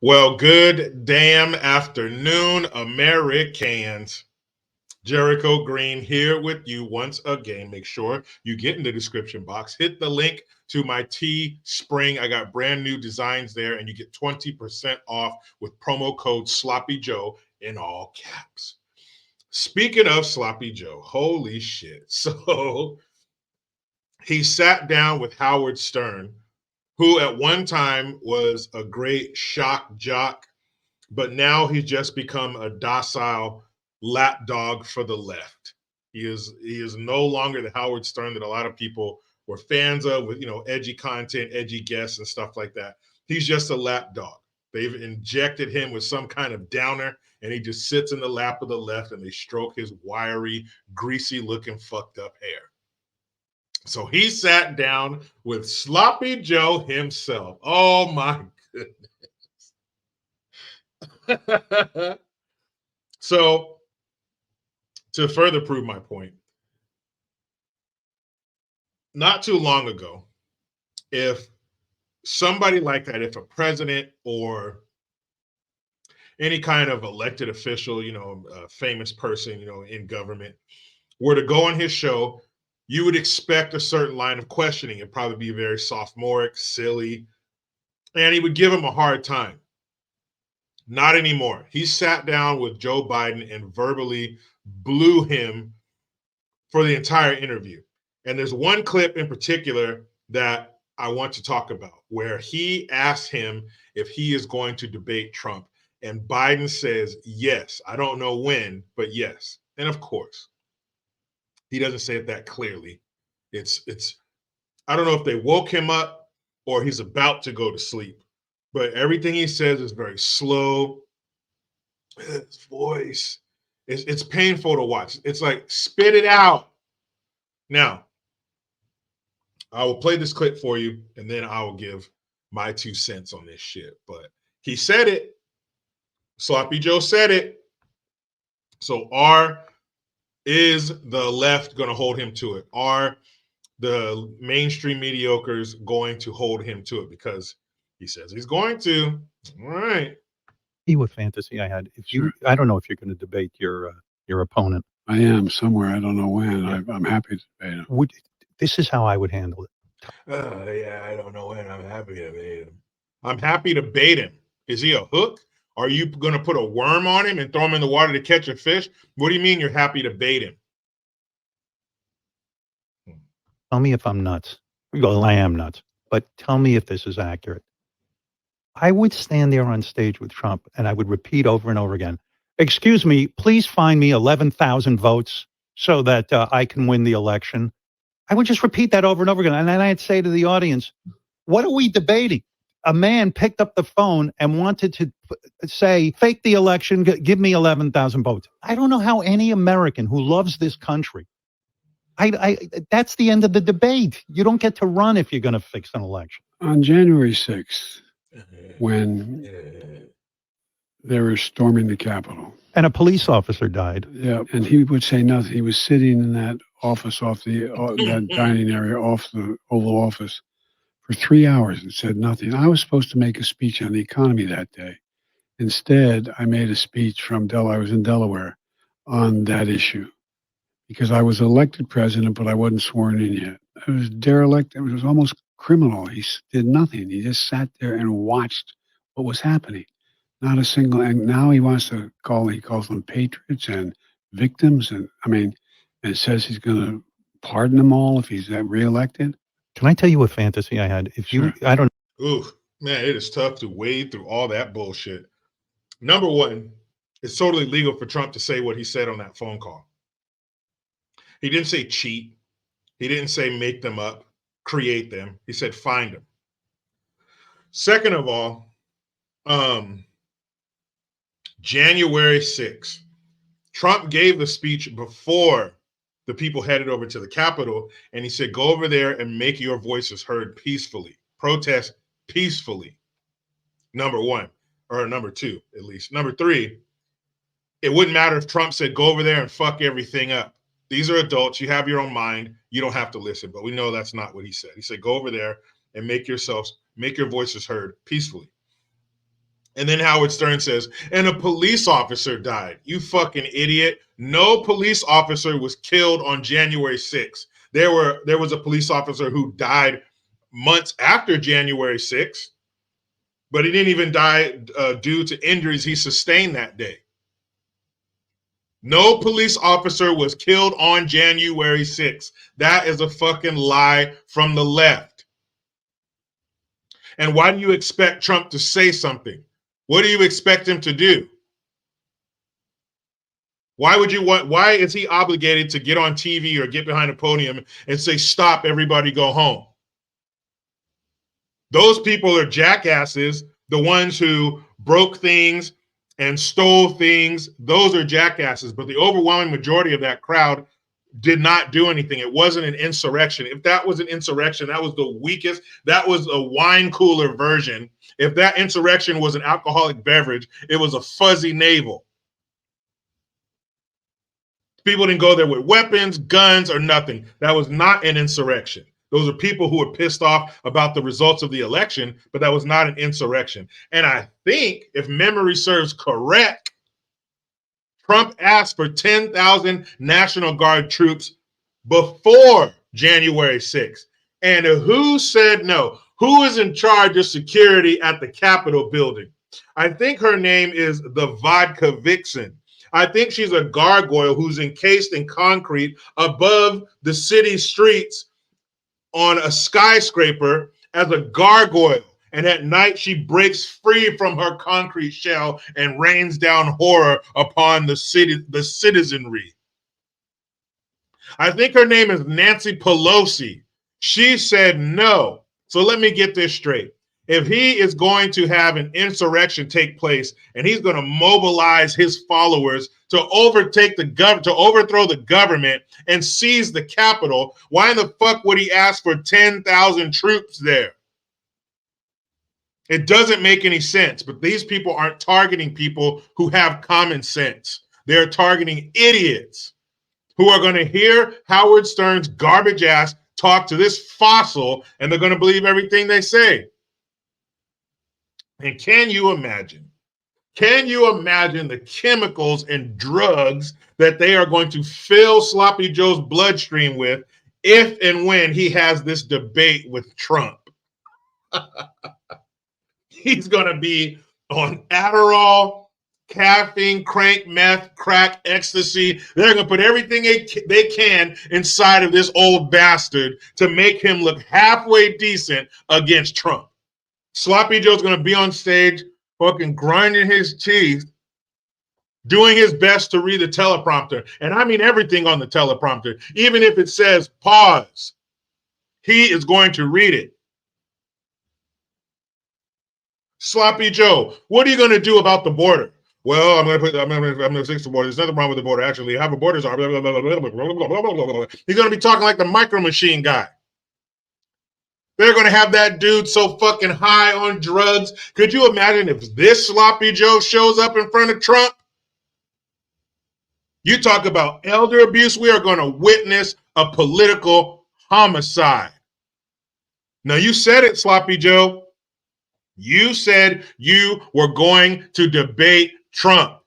Well, good damn afternoon, Americans. Jericho Green here with you once again. Make sure you get in the description box. Hit the link to my Teespring. I got brand new designs there, and you get 20% off with promo code Sloppy Joe in all caps. Speaking of Sloppy Joe, holy shit. So he sat down with Howard Stern, who at one time was a great shock jock, but now he's just become a docile lapdog for the left. He is no longer the Howard Stern that a lot of people were fans of, with edgy content, edgy guests, and stuff like that. He's just a lapdog. They've injected him with some kind of downer, and he just sits in the lap of the left, and they stroke his wiry, greasy-looking, fucked up hair. So he sat down with Sloppy Joe himself. Oh my goodness. So, to further prove my point, not too long ago, if somebody like that, if a president or any kind of elected official, a famous person, in government, were to go on his show, you would expect a certain line of questioning. It'd probably be very sophomoric, silly, and he would give him a hard time. Not anymore. He sat down with Joe Biden and verbally blew him for the entire interview. And there's one clip in particular that I want to talk about where he asked him if he is going to debate Trump. And Biden says, yes. I don't know when, but yes. And of course, he doesn't say it that clearly. It's I don't know if they woke him up or he's about to go to sleep, but everything he says is very slow. His voice, it's painful to watch. It's like, spit it out. Now, I will play this clip for you, and then I will give my 2 cents on this shit. But he said it. Sloppy Joe said it. So is the left going to hold him to it? Are the mainstream mediocres going to hold him to it? Because he says he's going to. All right. What fantasy I had. I don't know if you're going to debate your opponent. I am somewhere. I don't know when. Yeah. I'm happy to debate him. This is how I would handle it. Yeah, I don't know when. I'm happy to bait him. I'm happy to bait him. Is he a hook? Are you going to put a worm on him and throw him in the water to catch a fish? What do you mean you're happy to bait him? Tell me if I'm nuts. Well, I am nuts. But tell me if this is accurate. I would stand there on stage with Trump and I would repeat over and over again, excuse me, please find me 11,000 votes so that I can win the election. I would just repeat that over and over again. And then I'd say to the audience, what are we debating? A man picked up the phone and wanted to say, fake the election, give me 11,000 votes. I don't know how any American who loves this country, that's the end of the debate. You don't get to run if you're going to fix an election. On January 6th, when they were storming the Capitol. And a police officer died. Yeah, and he would say nothing. He was sitting in that office off that dining area off the Oval Office for 3 hours and said nothing. I was supposed to make a speech on the economy that day. Instead, I made a speech from I was in Delaware on that issue because I was elected president, but I wasn't sworn in yet. It was derelict. It was almost criminal. He did nothing. He just sat there and watched what was happening. Not a single, and now he wants to he calls them patriots and victims. And and says he's going to pardon them all if he's reelected. Can I tell you a fantasy I had? I don't know. Ooh, man, it is tough to wade through all that bullshit. Number one, it's totally legal for Trump to say what he said on that phone call. He didn't say cheat. He didn't say make them up, create them. He said find them. Second of all, January 6th, Trump gave the speech before the people headed over to the Capitol, and he said, go over there and make your voices heard peacefully. Protest peacefully. Number one, or number two, at least. Number three, it wouldn't matter if Trump said, go over there and fuck everything up. These are adults. You have your own mind. You don't have to listen. But we know that's not what he said. He said, go over there and make your voices heard peacefully. And then Howard Stern says, and a police officer died. You fucking idiot. No police officer was killed on January 6th. There was a police officer who died months after January 6th, but he didn't even die due to injuries he sustained that day. No police officer was killed on January 6th. That is a fucking lie from the left. And why do you expect Trump to say something? What do you expect him to do? Why is he obligated to get on TV or get behind a podium and say, stop, everybody go home? Those people are jackasses. The ones who broke things and stole things, those are jackasses. But the overwhelming majority of that crowd did not do anything. It wasn't an insurrection. If that was an insurrection, that was the weakest. That was a wine cooler version. If that insurrection was an alcoholic beverage, it was a fuzzy navel. People didn't go there with weapons, guns, or nothing. That was not an insurrection. Those are people who were pissed off about the results of the election, but that was not an insurrection. And I think, if memory serves correct, Trump asked for 10,000 National Guard troops before January 6th. And who said no? Who is in charge of security at the Capitol building? I think her name is the Vodka Vixen. I think she's a gargoyle who's encased in concrete above the city streets on a skyscraper as a gargoyle. And at night, she breaks free from her concrete shell and rains down horror upon the citizenry. I think her name is Nancy Pelosi. She said no. So let me get this straight. If he is going to have an insurrection take place and he's going to mobilize his followers to overthrow the government and seize the Capitol, why in the fuck would he ask for 10,000 troops there? It doesn't make any sense, but these people aren't targeting people who have common sense. They're targeting idiots who are going to hear Howard Stern's garbage ass talk to this fossil, and they're going to believe everything they say. And can you imagine the chemicals and drugs that they are going to fill Sloppy Joe's bloodstream with if and when he has this debate with Trump? He's going to be on Adderall, caffeine, crank, meth, crack, ecstasy. They're going to put everything they can inside of this old bastard to make him look halfway decent against Trump. Sloppy Joe's going to be on stage, fucking grinding his teeth, doing his best to read the teleprompter. And I mean everything on the teleprompter. Even if it says pause, he is going to read it. Sloppy Joe, what are you going to do about the border? Well, I'm going to fix the border. There's nothing wrong with the border, actually. How the borders are. He's going to be talking like the Micro Machine guy. They're going to have that dude so fucking high on drugs. Could you imagine if this Sloppy Joe shows up in front of Trump? You talk about elder abuse. We are going to witness a political homicide. Now, you said it, Sloppy Joe. You said you were going to debate Trump.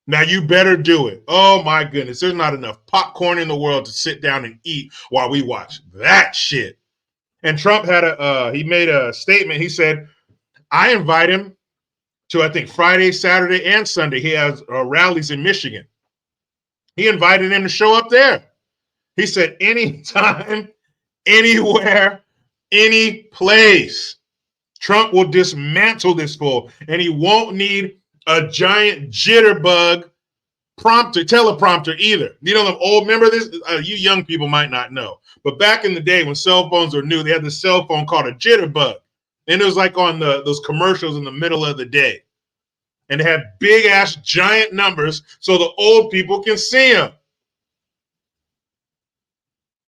Now you better do it. Oh my goodness. There's not enough popcorn in the world to sit down and eat while we watch that shit. And Trump he made a statement. He said, I invite him to, I think, Friday, Saturday, and Sunday. He has rallies in Michigan. He invited him to show up there. He said, anytime, anywhere, any place, Trump will dismantle this fool, and he won't need a giant jitterbug teleprompter either. You know, remember this? You young people might not know. But back in the day when cell phones were new, they had this cell phone called a jitterbug. And it was like on those commercials in the middle of the day. And it had big ass giant numbers so the old people can see them.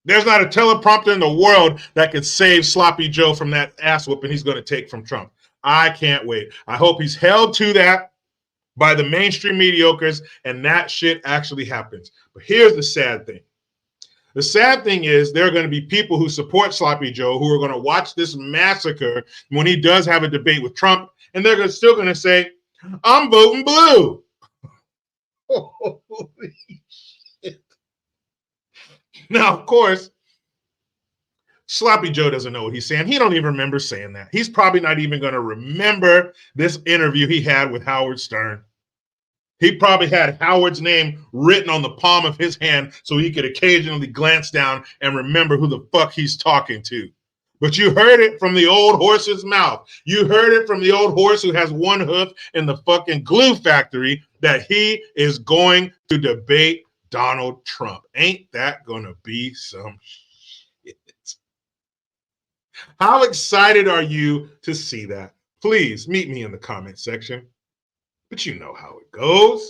There's not a teleprompter in the world that could save Sloppy Joe from that ass whooping he's going to take from Trump. I can't wait. I hope he's held to that by the mainstream mediocres and that shit actually happens. But here's the sad thing. The sad thing is there are going to be people who support Sloppy Joe who are going to watch this massacre when he does have a debate with Trump, and they're still going to say, I'm voting blue. Holy shit. Now, of course, Sloppy Joe doesn't know what he's saying. He don't even remember saying that. He's probably not even going to remember this interview he had with Howard Stern. He probably had Howard's name written on the palm of his hand so he could occasionally glance down and remember who the fuck he's talking to. But you heard it from the old horse's mouth. You heard it from the old horse who has one hoof in the fucking glue factory that he is going to debate Donald Trump. Ain't that gonna be some shit? How excited are you to see that? Please meet me in the comment section. But you know how it goes.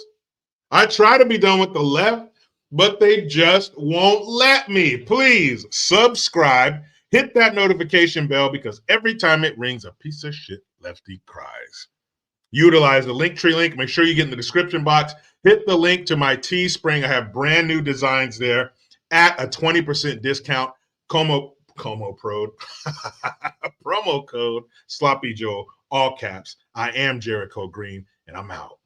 I try to be done with the left, but they just won't let me. Please subscribe, hit that notification bell, because every time it rings, a piece of shit lefty cries. Utilize the Linktree link. Make sure you get in the description box. Hit the link to my Teespring. I have brand new designs there at a 20% discount. Promo code Sloppy Joe, all caps. I am Jericho Green, and I'm out.